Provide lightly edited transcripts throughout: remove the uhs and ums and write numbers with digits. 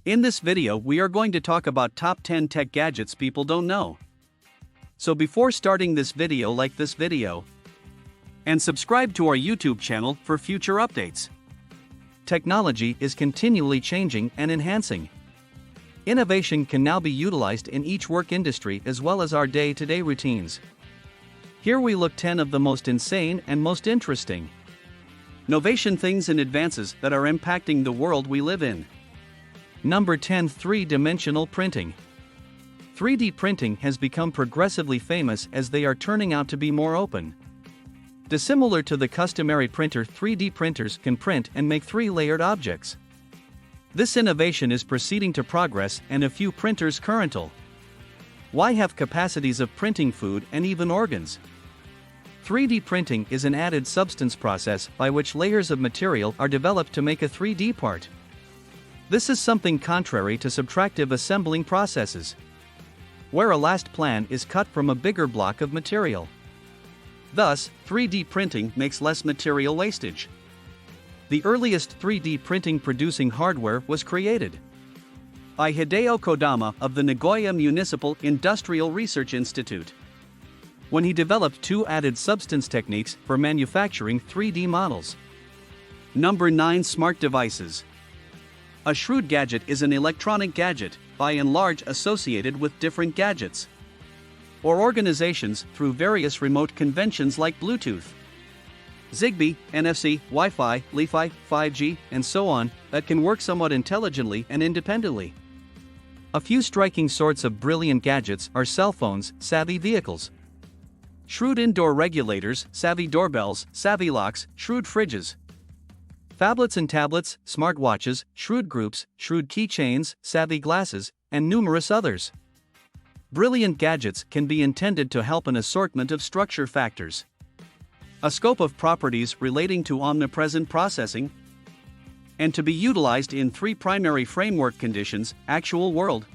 In this video we are going to talk about top 10 tech gadgets people don't know. So before starting this video, like this video and subscribe to our YouTube channel for future updates. Technology is continually changing and enhancing. Innovation can now be utilized in each work industry as well as our day-to-day routines. Here we look 10 of the most insane and most interesting innovation things and advances that are impacting the world we live in. Number 10. 3-dimensional printing. 3D printing has become progressively famous as they are turning out to be more open. Dissimilar to the customary printer, 3D printers can print and make 3-layered objects. This innovation is proceeding to progress, and a few printers currently have capacities of printing food and even organs. 3D printing is an added substance process by which layers of material are developed to make a 3D part. This is something contrary to subtractive assembling processes, where a last plan is cut from a bigger block of material. Thus, 3D printing makes less material wastage. The earliest 3D printing producing hardware was created by Hideo Kodama of the Nagoya Municipal Industrial Research Institute, when he developed 2 added substance techniques for manufacturing 3D models. Number 9. Smart devices. A shrewd gadget is an electronic gadget, by and large associated with different gadgets or organizations through various remote conventions like Bluetooth, Zigbee, NFC, Wi-Fi, Li-Fi, 5G, and so on, that can work somewhat intelligently and independently. A few striking sorts of brilliant gadgets are cell phones, savvy vehicles, shrewd indoor regulators, savvy doorbells, savvy locks, shrewd fridges, phablets and tablets, smartwatches, shrewd groups, shrewd keychains, savvy glasses, and numerous others. Brilliant gadgets can be intended to help an assortment of structure factors, a scope of properties relating to omnipresent processing, and to be utilized in 3 primary framework conditions: actual world,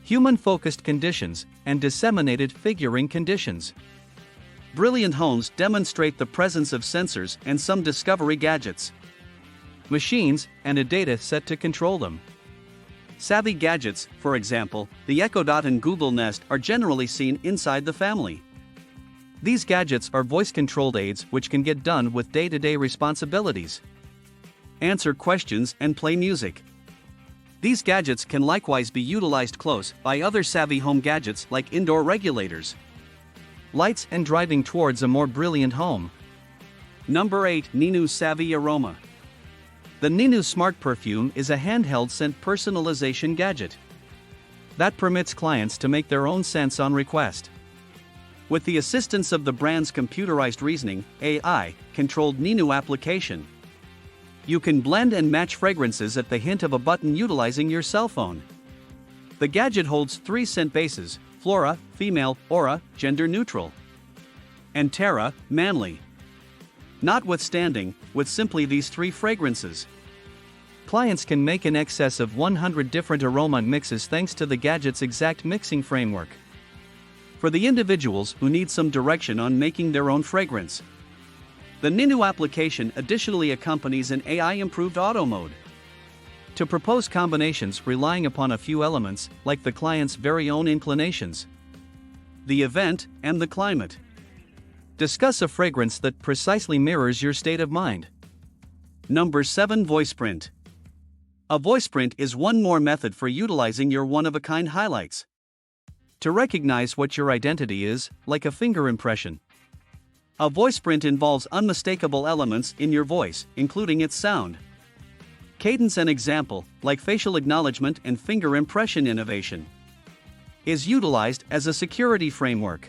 human-focused conditions, and disseminated figuring conditions. Brilliant homes demonstrate the presence of sensors and some discovery gadgets, machines, and a data set to control them. Savvy gadgets, for example, the Echo Dot and Google Nest, are generally seen inside the family. These gadgets are voice-controlled aids which can get done with day-to-day responsibilities, answer questions, and play music. These gadgets can likewise be utilized close by other savvy home gadgets like indoor regulators, lights, and driving towards a more brilliant home. Number 8. Ninu Savvy Aroma. The Ninu Smart Perfume is a handheld scent personalization gadget that permits clients to make their own scents on request. With the assistance of the brand's computerized reasoning, AI-controlled Ninu application, you can blend and match fragrances at the hint of a button utilizing your cell phone. The gadget holds 3 scent bases: Flora, female; Aura, gender neutral; and Terra, manly. Notwithstanding, with simply these 3 fragrances, clients can make in excess of 100 different aroma mixes thanks to the gadget's exact mixing framework. For the individuals who need some direction on making their own fragrance, the Ninu application additionally accompanies an AI-improved auto mode to propose combinations relying upon a few elements, like the client's very own inclinations, the event, and the climate. Discuss a fragrance that precisely mirrors your state of mind. Number 7. Voice print. A voice print is one more method for utilizing your one-of-a-kind highlights to recognize what your identity is, like a finger impression. A voice print involves unmistakable elements in your voice, including its sound, cadence, and example, like facial acknowledgement and finger impression. Innovation is utilized as a security framework.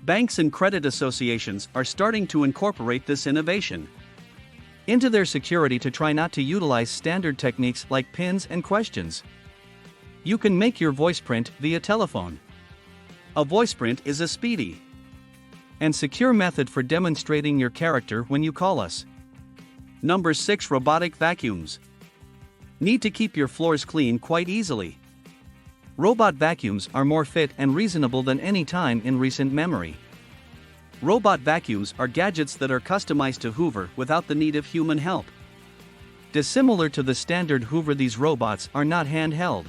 Banks and credit associations are starting to incorporate this innovation into their security to try not to utilize standard techniques like pins and questions. You can make your voice print via telephone. A voice print is a speedy and secure method for demonstrating your character when you call us. Number 6. Robotic vacuums. Need to keep your floors clean quite easily? Robot vacuums are more fit and reasonable than any time in recent memory. Robot vacuums are gadgets that are customized to hoover without the need of human help. Dissimilar to the standard Hoover, these robots are not handheld.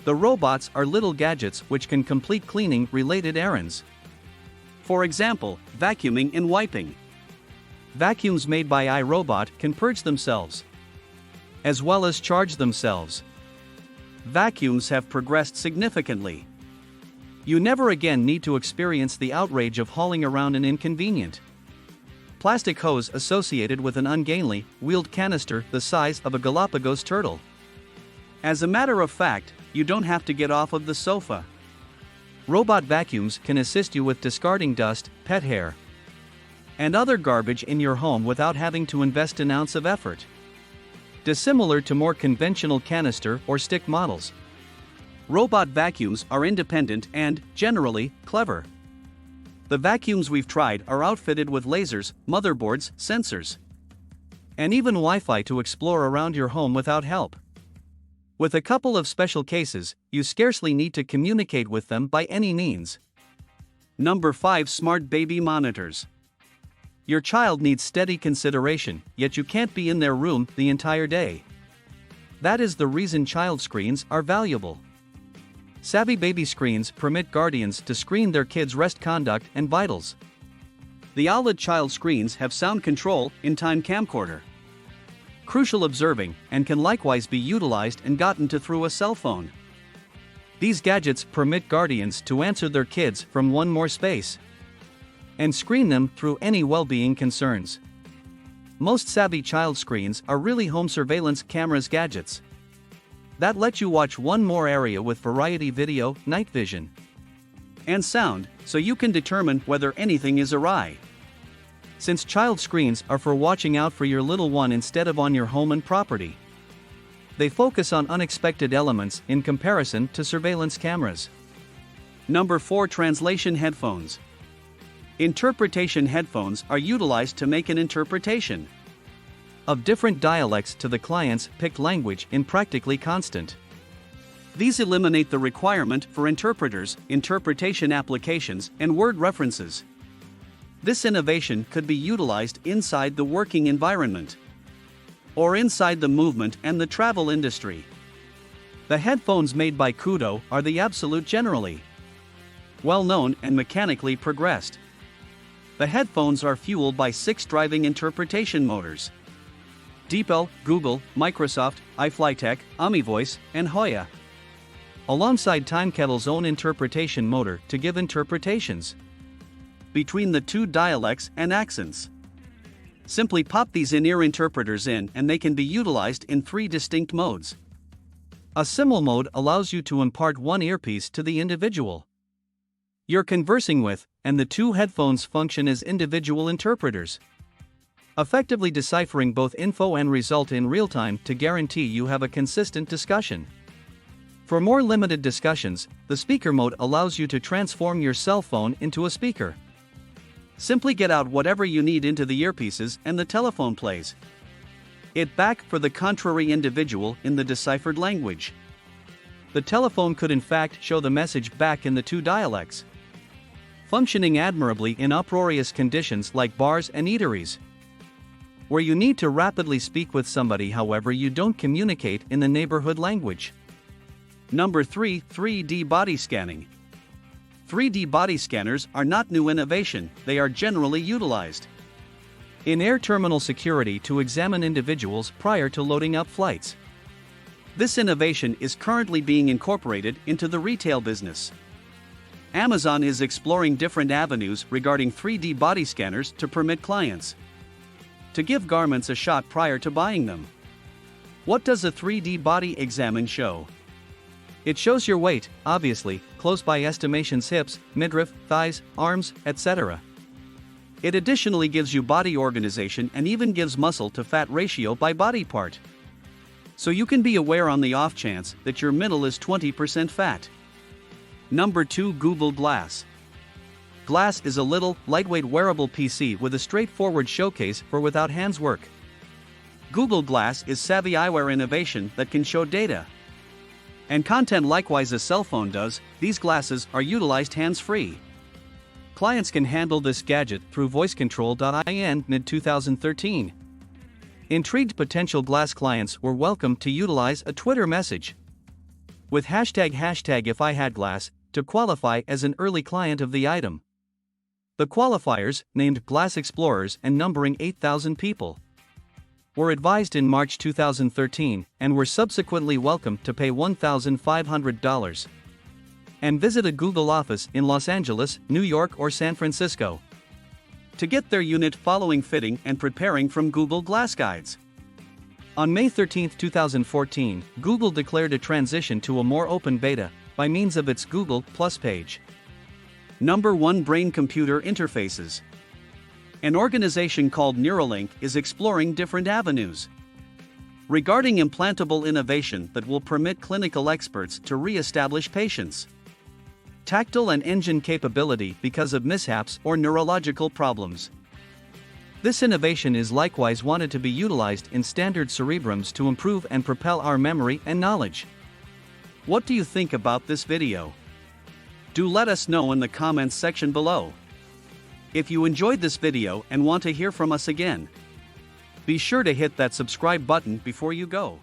The robots are little gadgets which can complete cleaning-related errands. For example, vacuuming and wiping. Vacuums made by iRobot can purge themselves, as well as charge themselves. Vacuums have progressed significantly. You never again need to experience the outrage of hauling around an inconvenient plastic hose associated with an ungainly, wheeled canister the size of a Galapagos turtle. As a matter of fact, you don't have to get off of the sofa. Robot vacuums can assist you with discarding dust, pet hair, and other garbage in your home without having to invest an ounce of effort. Dissimilar to more conventional canister or stick models, robot vacuums are independent and, generally, clever. The vacuums we've tried are outfitted with lasers, motherboards, sensors, and even Wi-Fi to explore around your home without help. With a couple of special cases, you scarcely need to communicate with them by any means. Number 5. Smart Baby Monitors. Your child needs steady consideration, yet you can't be in their room the entire day. That is the reason child screens are valuable. Savvy baby screens permit guardians to screen their kids' rest conduct and vitals. The OLED child screens have sound control, in-time camcorder, crucial observing, and can likewise be utilized and gotten to through a cell phone. These gadgets permit guardians to answer their kids from one more space and screen them through any well-being concerns. Most savvy child screens are really home surveillance cameras gadgets that let you watch one more area with variety video, night vision, and sound, so you can determine whether anything is awry. Since child screens are for watching out for your little one instead of on your home and property, they focus on unexpected elements in comparison to surveillance cameras. Number 4. Translation headphones. Interpretation headphones are utilized to make an interpretation of different dialects to the client's picked language in practically constant. These eliminate the requirement for interpreters, interpretation applications, and word references. This innovation could be utilized inside the working environment or inside the movement and the travel industry. The headphones made by Kudo are the absolute generally well-known and mechanically progressed. The headphones are fueled by 6 driving interpretation motors: DeepL, Google, Microsoft, iFlyTek, OmniVoice, and Hoya, alongside TimeKettle's own interpretation motor to give interpretations between the 2 dialects and accents. Simply pop these in-ear interpreters in and they can be utilized in 3 distinct modes. A simul mode allows you to impart one earpiece to the individual you're conversing with, and the 2 headphones function as individual interpreters, effectively deciphering both info and result in real time to guarantee you have a consistent discussion. For more limited discussions, the speaker mode allows you to transform your cell phone into a speaker. Simply get out whatever you need into the earpieces and the telephone plays it back for the contrary individual in the deciphered language. The telephone could in fact show the message back in the 2 dialects, functioning admirably in uproarious conditions like bars and eateries, where you need to rapidly speak with somebody, however you don't communicate in the neighborhood language. Number 3. 3D body scanning. 3D body scanners are not new innovation, they are generally utilized in air terminal security to examine individuals prior to loading up flights. This innovation is currently being incorporated into the retail business. Amazon is exploring different avenues regarding 3D body scanners to permit clients to give garments a shot prior to buying them. What does a 3D body examine show? It shows your weight, obviously, close by estimations, hips, midriff, thighs, arms, etc. It additionally gives you body organization and even gives muscle to fat ratio by body part, so you can be aware on the off chance that your middle is 20% fat. Number 2. Google Glass. Glass is a little, lightweight wearable PC with a straightforward showcase for without hands work. Google Glass is savvy eyewear innovation that can show data and content likewise a cell phone does. These glasses are utilized hands-free. Clients can handle this gadget through voice control. In mid-2013, Intrigued potential glass clients were welcome to utilize a Twitter message with hashtag if I had glass to qualify as an early client of the item. The qualifiers, named Glass Explorers and numbering 8,000 people, were advised in March 2013 and were subsequently welcomed to pay $1,500 and visit a Google office in Los Angeles, New York, or San Francisco to get their unit following fitting and preparing from Google Glass Guides. On May 13, 2014, Google declared a transition to a more open beta by means of its Google Plus page. Number 1. Brain-computer interfaces. An organization called Neuralink is exploring different avenues regarding implantable innovation that will permit clinical experts to re-establish patients' tactile and engine capability because of mishaps or neurological problems. This innovation is likewise wanted to be utilized in standard cerebrums to improve and propel our memory and knowledge. What do you think about this video? Do let us know in the comments section below. If you enjoyed this video and want to hear from us again, be sure to hit that subscribe button before you go.